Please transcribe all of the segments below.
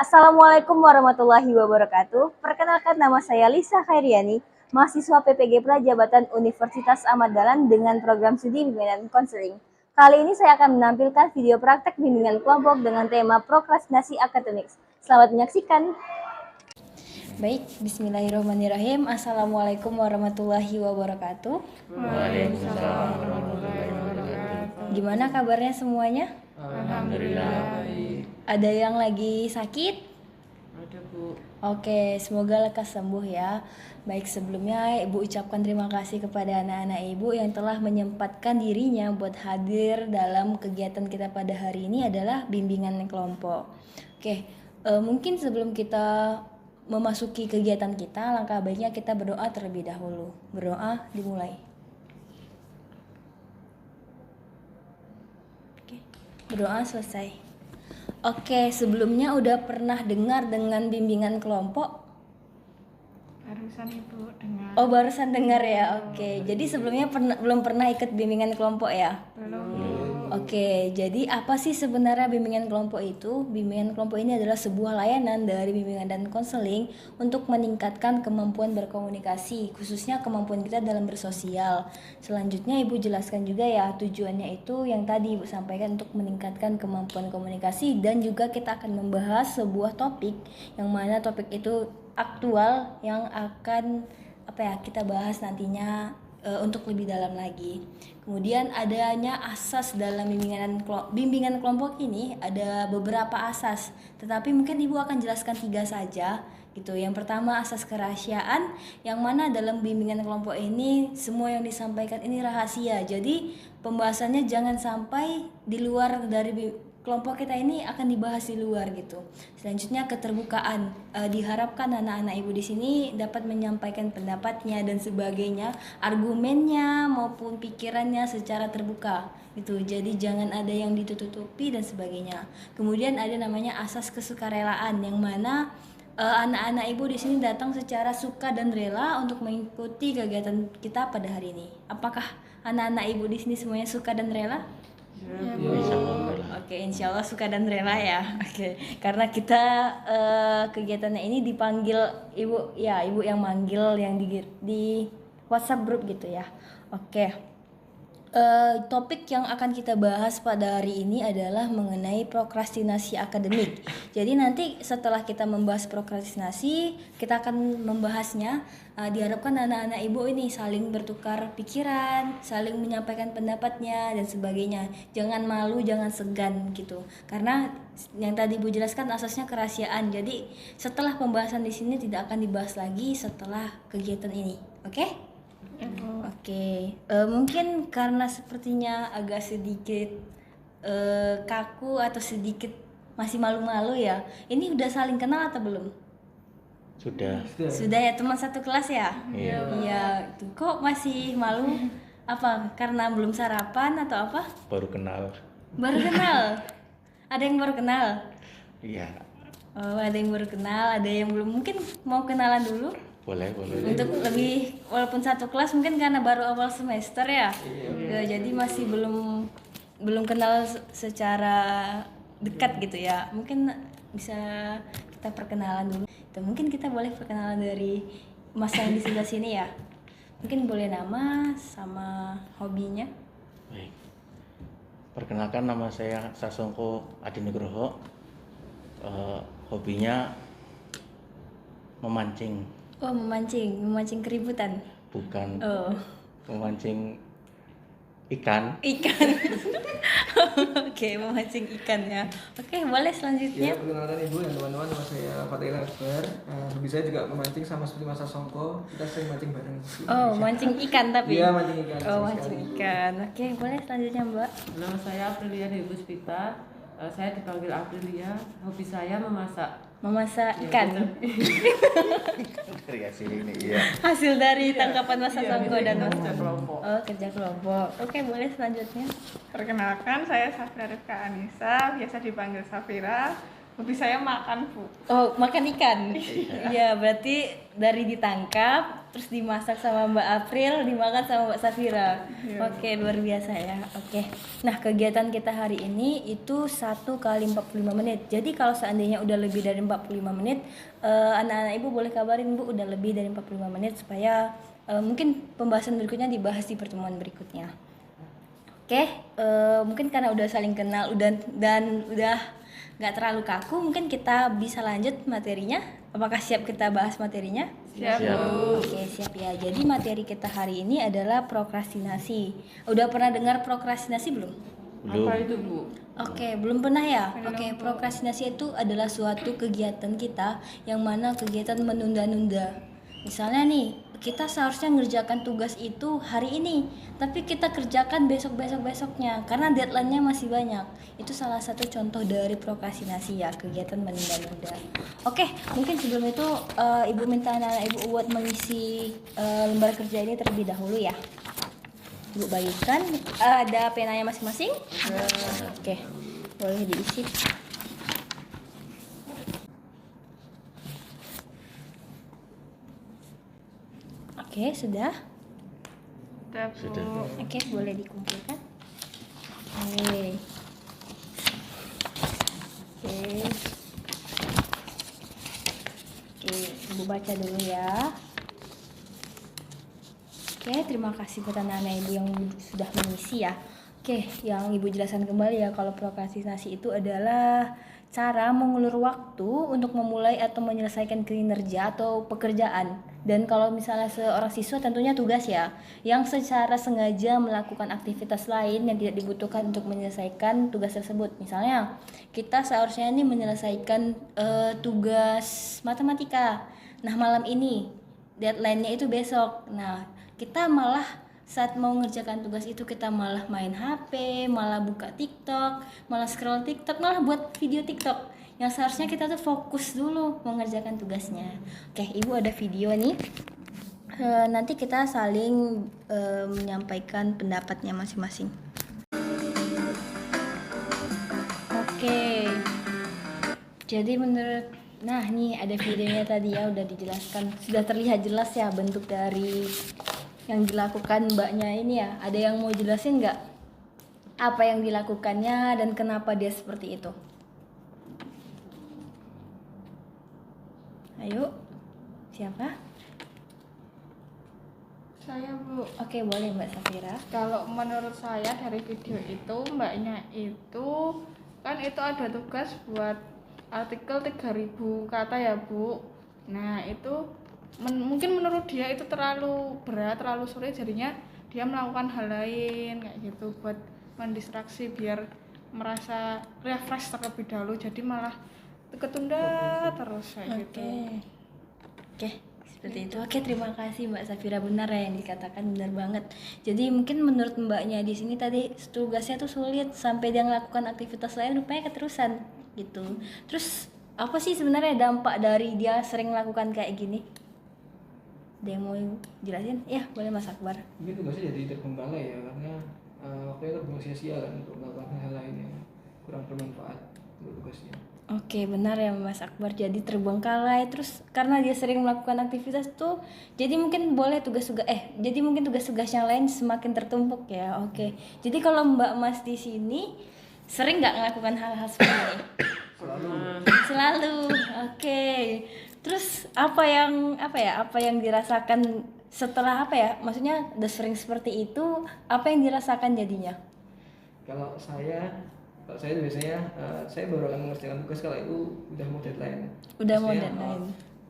Assalamualaikum warahmatullahi wabarakatuh. Perkenalkan, nama saya Lisa Khairiani, mahasiswa PPG Prajabatan Universitas Ahmad Dahlan dengan program studi bimbingan konseling. Kali ini saya akan menampilkan video praktek bimbingan kelompok dengan tema prokrastinasi akademik. Selamat menyaksikan. Baik, bismillahirrahmanirrahim. Assalamualaikum warahmatullahi wabarakatuh. Waalaikumsalam warahmatullahi wabarakatuh. Gimana kabarnya semuanya? Alhamdulillah. Ada yang lagi sakit? Ada, Bu. Oke, semoga lekas sembuh ya. Baik, sebelumnya Ibu ucapkan terima kasih kepada anak-anak Ibu yang telah menyempatkan dirinya buat hadir dalam kegiatan kita pada hari ini adalah bimbingan kelompok. Oke, mungkin sebelum kita memasuki kegiatan kita, langkah baiknya kita berdoa terlebih dahulu. Berdoa dimulai. Oke, berdoa selesai. Oke, sebelumnya udah pernah dengar dengan bimbingan kelompok? Barusan Ibu dengar. Oh, barusan dengar ya. Oke, jadi sebelumnya belum pernah ikut bimbingan kelompok ya? Belum. Oke, jadi apa sih sebenarnya bimbingan kelompok itu? Bimbingan kelompok ini adalah sebuah layanan dari bimbingan dan konseling untuk meningkatkan kemampuan berkomunikasi, khususnya kemampuan kita dalam bersosial. Selanjutnya Ibu jelaskan juga ya, tujuannya itu yang tadi Ibu sampaikan untuk meningkatkan kemampuan komunikasi, dan juga kita akan membahas sebuah topik yang mana topik itu aktual yang akan kita bahas nantinya untuk lebih dalam lagi. Kemudian adanya asas dalam bimbingan kelompok ini, ada beberapa asas, tetapi mungkin Ibu akan jelaskan 3 saja gitu. Yang pertama, asas kerahasiaan, yang mana dalam bimbingan kelompok ini semua yang disampaikan ini rahasia. Jadi pembahasannya jangan sampai di luar dari kelompok kita ini akan dibahas di luar gitu. Selanjutnya, keterbukaan. Diharapkan anak-anak Ibu di sini dapat menyampaikan pendapatnya dan sebagainya, argumennya maupun pikirannya secara terbuka gitu. Jadi jangan ada yang ditutupi dan sebagainya. Kemudian ada namanya asas kesukarelaan, yang mana anak-anak Ibu di sini datang secara suka dan rela untuk mengikuti kegiatan kita pada hari ini. Apakah anak-anak Ibu di sini semuanya suka dan rela? Ya, Oke, insya Allah suka dan rela ya. Oke, karena kita kegiatannya ini dipanggil Ibu yang manggil yang di WhatsApp grup gitu ya. Oke. Topik yang akan kita bahas pada hari ini adalah mengenai prokrastinasi akademik. Jadi nanti setelah kita membahas prokrastinasi, kita akan membahasnya. Diharapkan anak-anak Ibu ini saling bertukar pikiran, saling menyampaikan pendapatnya dan sebagainya. Jangan malu, jangan segan gitu. Karena yang tadi Ibu jelaskan asasnya kerahasiaan. Jadi setelah pembahasan di sini tidak akan dibahas lagi setelah kegiatan ini. Oke? Oke, mungkin karena sepertinya agak sedikit kaku atau sedikit masih malu-malu ya. Ini udah saling kenal atau belum? Sudah ya, teman satu kelas ya? Iya. Kok masih malu? Apa? Karena belum sarapan atau apa? Baru kenal. Baru kenal? Ada yang baru kenal? Iya. Oh, ada yang baru kenal, ada yang belum. Mungkin mau kenalan dulu? Boleh. Untuk lebih, walaupun satu kelas mungkin karena baru awal semester ya. Jadi masih belum kenal secara dekat gitu ya. Mungkin bisa kita perkenalan dulu. Mungkin kita boleh perkenalan dari Mas yang di sebelah sini ya. Mungkin boleh nama sama hobinya. Baik. Perkenalkan, nama saya Sasongko Adi Nugroho. Hobinya memancing. Oh, memancing keributan. Bukan. Oh. Memancing ikan. Oke, memancing ikan ya. Oke, boleh selanjutnya. Ya, perkenalkan Ibu dan teman-teman, nama saya Fatih Akbar. Hobi saya juga memancing sama seperti Mas Songko. Kita sering mancing bareng. Oh, mancing ikan tapi. Iya, mancing ikan. Oh, mancing ikan. Oke, boleh selanjutnya, Mbak. Nama saya Aprilia Dewi Puspita. Saya dipanggil Aprilia. Hobi saya memasak. Memasak ikan. Kreasi ini, iya. Hasil dari tangkapan Mas Songko dan Mas. Kerja kelompok. Oh, kerja kelompok. Oke, boleh selanjutnya. Perkenalkan, saya Safira Rifka Anissa, biasa dipanggil Safira. Hobi saya makan, Bu. Oh, makan ikan. Iya, berarti dari ditangkap terus dimasak sama Mbak April, dimakan sama Mbak Safira. Iya. Oke, luar biasa ya. Oke. Nah, kegiatan kita hari ini itu 1 kali 45 menit. Jadi kalau seandainya udah lebih dari 45 menit, anak-anak Ibu boleh kabarin Bu udah lebih dari 45 menit supaya mungkin pembahasan berikutnya dibahas di pertemuan berikutnya. Oke, mungkin karena udah saling kenal dan udah nggak terlalu kaku, mungkin kita bisa lanjut materinya. Apakah siap kita bahas materinya? Siap, Siap. Bu. Oke, siap ya. Jadi materi kita hari ini adalah prokrastinasi. Udah pernah dengar prokrastinasi belum? Belum. Apa itu, Bu? Oke, belum pernah ya? Belum, Oke, Bu. prokrastinasi itu adalah suatu kegiatan kita yang mana kegiatan menunda-nunda. Misalnya nih, kita seharusnya ngerjakan tugas itu hari ini, tapi kita kerjakan besoknya karena deadline-nya masih banyak. Itu salah satu contoh dari prokrastinasi ya, kegiatan menunda-nunda. Oke, mungkin sebelum itu Ibu minta anak-anak Ibu buat mengisi lembar kerja ini terlebih dahulu ya. Ibu bagikan, ada penanya masing-masing? Oke, boleh diisi. Oke, sudah. Udah, Bu. Sudah. Oke, boleh dikumpulkan. Oke. Oke. Oke, Ibu baca dulu ya. Oke, terima kasih buat anak-anak Ibu yang sudah mengisi ya. Oke, yang Ibu jelaskan kembali ya kalau prokrastinasi itu adalah cara mengulur waktu untuk memulai atau menyelesaikan kinerja atau pekerjaan. Dan kalau misalnya seorang siswa tentunya tugas ya, yang secara sengaja melakukan aktivitas lain yang tidak dibutuhkan untuk menyelesaikan tugas tersebut. Misalnya, kita seharusnya ini menyelesaikan tugas matematika. Nah, malam ini deadline-nya itu besok. Nah, kita malah saat mau mengerjakan tugas itu kita malah main HP, malah buka TikTok, malah scroll TikTok, malah buat video TikTok. Yang seharusnya kita tuh fokus dulu mengerjakan tugasnya. Oke, Ibu ada video nih. Nanti kita saling menyampaikan pendapatnya masing-masing. Oke. Jadi menurut nih ada videonya tadi ya udah dijelaskan. Sudah terlihat jelas ya bentuk dari yang dilakukan mbaknya ini ya. Ada yang mau jelasin nggak apa yang dilakukannya dan kenapa dia seperti itu? Ayo, siapa? Saya, Bu. Oke, boleh Mbak Safira. Kalau menurut saya dari video itu mbaknya itu kan itu ada tugas buat artikel 3000 kata ya, Bu. Nah, itu mungkin menurut dia itu terlalu berat, terlalu sulit, jadinya dia melakukan hal lain kayak gitu buat mendistraksi biar merasa refresh terlebih dahulu, jadi malah ketunda terus kayak gitu. Oke, seperti itu. Oke, terima kasih Mbak Safira, benar ya yang dikatakan, benar banget. Jadi mungkin menurut mbaknya di sini tadi tugasnya tuh sulit sampai dia melakukan aktivitas lain rupanya keterusan gitu. Terus apa sih sebenarnya dampak dari dia sering melakukan kayak gini? Ada yang mau jelasin? Ya, boleh Mas Akbar. Mungkin tugasnya jadi terbengkalai ya, karena waktunya terbuang sia-sia kan untuk melakukan hal lain yang kurang bermanfaat untuk tugasnya. Oke, benar ya Mas Akbar. Jadi terbengkalai terus karena dia sering melakukan aktivitas tuh, jadi mungkin boleh jadi mungkin tugas-tugas yang lain semakin tertumpuk ya. Oke. Jadi kalau Mbak Mas di sini sering nggak melakukan hal-hal seperti ini? Selalu. Oke. Terus apa yang dirasakan setelah maksudnya udah sering seperti itu, apa yang dirasakan jadinya? Kalau saya biasanya saya baru akan mengerjakan tugas kalau itu udah mau deadline. Udah mau Maksudnya, deadline.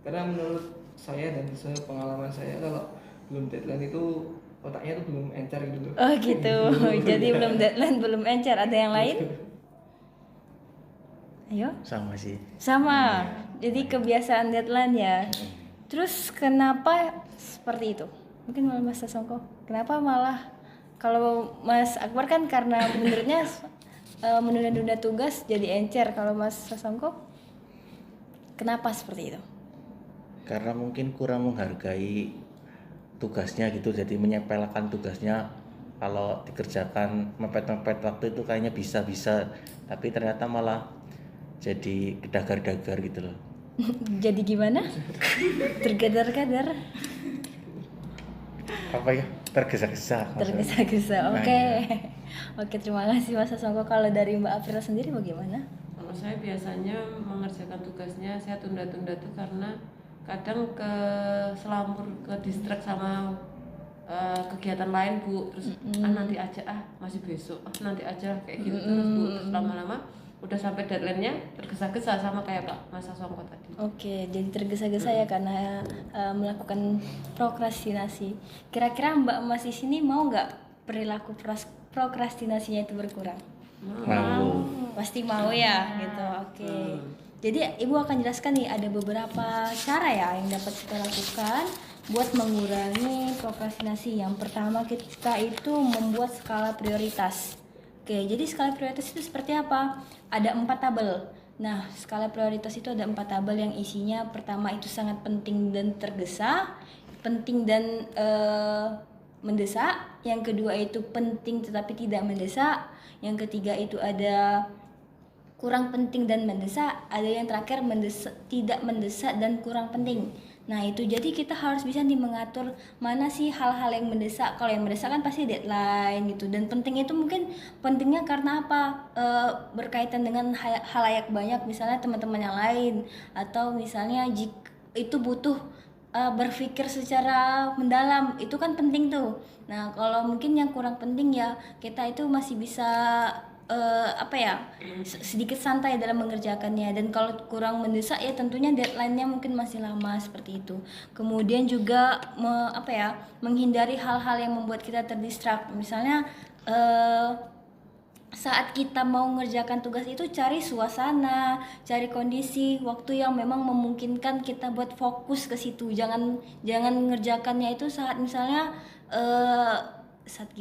Karena menurut saya dan sepengalaman saya kalau belum deadline itu otaknya tuh belum encer gitu loh. Oh gitu. Jadi belum deadline, belum encer. Ada yang lain? Ayo. Sama sih. Sama. Jadi kebiasaan deadline ya. Terus kenapa seperti itu? Mungkin malah Mas Sasongko. Kenapa malah kalau Mas Akbar kan karena menurutnya menunda-nunda tugas jadi encer. Kalau Mas Sasongko kenapa seperti itu? Karena mungkin kurang menghargai tugasnya gitu, jadi menyepelekan tugasnya. Kalau dikerjakan mepet-mepet waktu itu kayaknya bisa, tapi ternyata malah jadi dagar-dagar gitu loh. Jadi gimana? Tergadar-gadar, Apa ya? Tergesa-gesa maksudnya. tergesa-gesa. Nah, Oke. iya. Oke, terima kasih Mas Sasongko. Kalau dari Mbak April sendiri bagaimana? Kalau saya biasanya mengerjakan tugasnya saya tunda-tunda tuh karena kadang ke selambur ke distract sama kegiatan lain Bu, terus nanti aja, masih besok, nanti aja, kayak gitu terus Bu, terus lama-lama udah sampai deadline-nya tergesa-gesa sama kayak Pak Mas Sasongko tadi. Oke, jadi tergesa-gesa ya karena melakukan prokrastinasi. Kira-kira Mbak Mas di sini mau nggak perilaku prokrastinasinya itu berkurang? Mau. Pasti mau ya, gitu. Oke. Jadi Ibu akan jelaskan nih ada beberapa cara ya yang dapat kita lakukan buat mengurangi prokrastinasi. Yang pertama kita itu membuat skala prioritas. Oke, jadi skala prioritas itu seperti apa? Ada 4 tabel. Nah, skala prioritas itu ada 4 tabel yang isinya pertama itu sangat penting dan tergesa, penting dan mendesak. Yang kedua itu penting tetapi tidak mendesak. Yang ketiga itu ada kurang penting dan mendesak, ada yang terakhir tidak mendesak dan kurang penting. Nah itu jadi kita harus bisa nih mengatur mana sih hal-hal yang mendesak. Kalau yang mendesak kan pasti deadline gitu, dan penting itu mungkin pentingnya karena apa, berkaitan dengan halayak banyak, misalnya teman-teman yang lain, atau misalnya jika itu butuh berpikir secara mendalam, itu kan penting tuh. Nah kalau mungkin yang kurang penting ya kita itu masih bisa sedikit santai dalam mengerjakannya. Dan kalau kurang mendesak ya tentunya deadline-nya mungkin masih lama, seperti itu. Kemudian juga menghindari hal-hal yang membuat kita terdistrak. Misalnya saat kita mau mengerjakan tugas itu cari suasana, cari kondisi, waktu yang memang memungkinkan kita buat fokus ke situ. Jangan mengerjakannya itu saat misalnya saat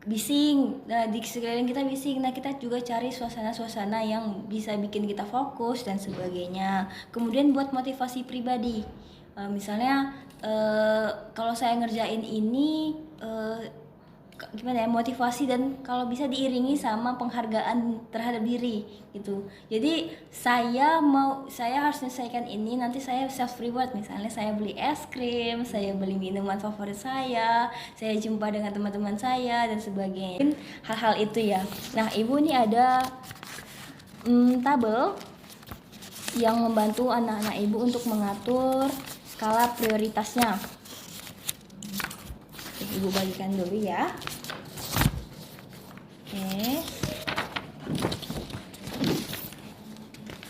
bising, nah di sekeliling kita bising, nah kita juga cari suasana-suasana yang bisa bikin kita fokus dan sebagainya. Kemudian buat motivasi pribadi, misalnya kalau saya ngerjain ini motivasi, dan kalau bisa diiringi sama penghargaan terhadap diri gitu. Jadi saya harus menyelesaikan ini, nanti saya self reward, misalnya saya beli es krim, saya beli minuman favorit saya jumpa dengan teman-teman saya dan sebagainya, hal-hal itu ya. Nah Ibu ini ada tabel yang membantu anak-anak Ibu untuk mengatur skala prioritasnya. Ibu bagikan dulu ya. Oke.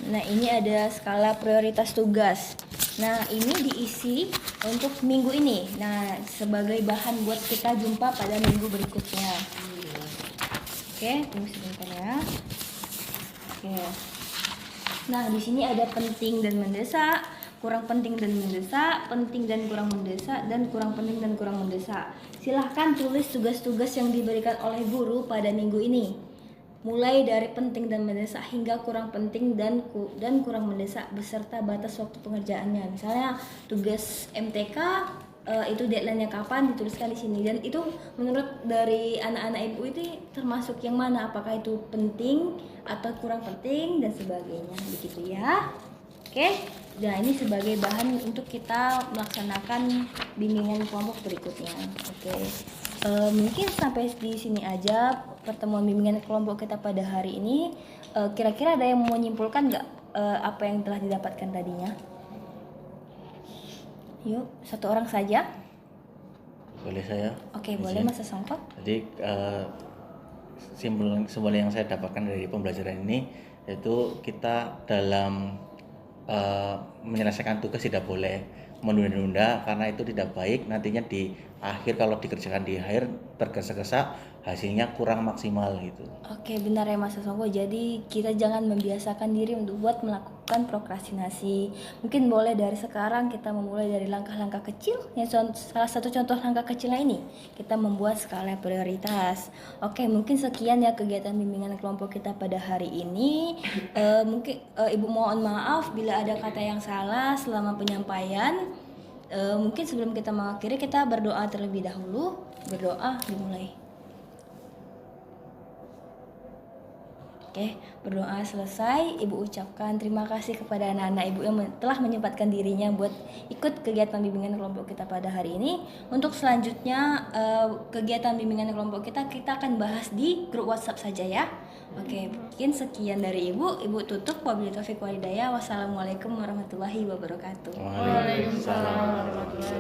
Nah ini ada skala prioritas tugas. Nah ini diisi untuk minggu ini. Nah sebagai bahan buat kita jumpa pada minggu berikutnya. Oke, tunggu sebentar ya. Oke. Nah di sini ada penting dan mendesak, kurang penting dan mendesak, penting dan kurang mendesak, dan kurang penting dan kurang mendesak. Silahkan tulis tugas-tugas yang diberikan oleh guru pada minggu ini, mulai dari penting dan mendesak hingga kurang penting dan kurang mendesak, beserta batas waktu pengerjaannya. Misalnya tugas MTK itu deadline-nya kapan, dituliskan di sini. Dan itu menurut dari anak-anak Ibu itu termasuk yang mana, apakah itu penting atau kurang penting dan sebagainya, begitu ya. Oke. Nah ini sebagai bahan untuk kita melaksanakan bimbingan kelompok berikutnya. Oke. Mungkin sampai di sini aja pertemuan bimbingan kelompok kita pada hari ini. Kira-kira ada yang mau menyimpulkan nggak apa yang telah didapatkan tadinya? Yuk, satu orang saja. Boleh saya? Oke, boleh Mas Sasongko. Jadi simbol yang saya dapatkan dari pembelajaran ini yaitu kita dalam menyelesaikan tugas tidak boleh menunda-nunda, karena itu tidak baik. Nantinya di akhir, kalau dikerjakan di akhir tergesa-gesa, hasilnya kurang maksimal gitu. Oke, benar ya Mas Sasongko. Jadi kita jangan membiasakan diri untuk buat melakukan prokrastinasi. Mungkin boleh dari sekarang kita memulai dari langkah-langkah kecil. Salah satu contoh langkah kecilnya ini kita membuat skala prioritas. Oke, mungkin sekian ya kegiatan bimbingan kelompok kita pada hari ini. Mungkin Ibu mohon maaf bila ada kata yang salah selama penyampaian. Mungkin sebelum kita mengakhiri, kita berdoa terlebih dahulu. Berdoa dimulai. Oke, berdoa selesai, Ibu ucapkan terima kasih kepada anak-anak Ibu yang telah menyempatkan dirinya buat ikut kegiatan bimbingan kelompok kita pada hari ini. Untuk selanjutnya kegiatan bimbingan kelompok kita akan bahas di grup WhatsApp saja ya. Oke, mungkin sekian dari Ibu tutup. Wabillahi taufiq wal hidayah. Wassalamualaikum warahmatullahi wabarakatuh. Waalaikumsalam warahmatullahi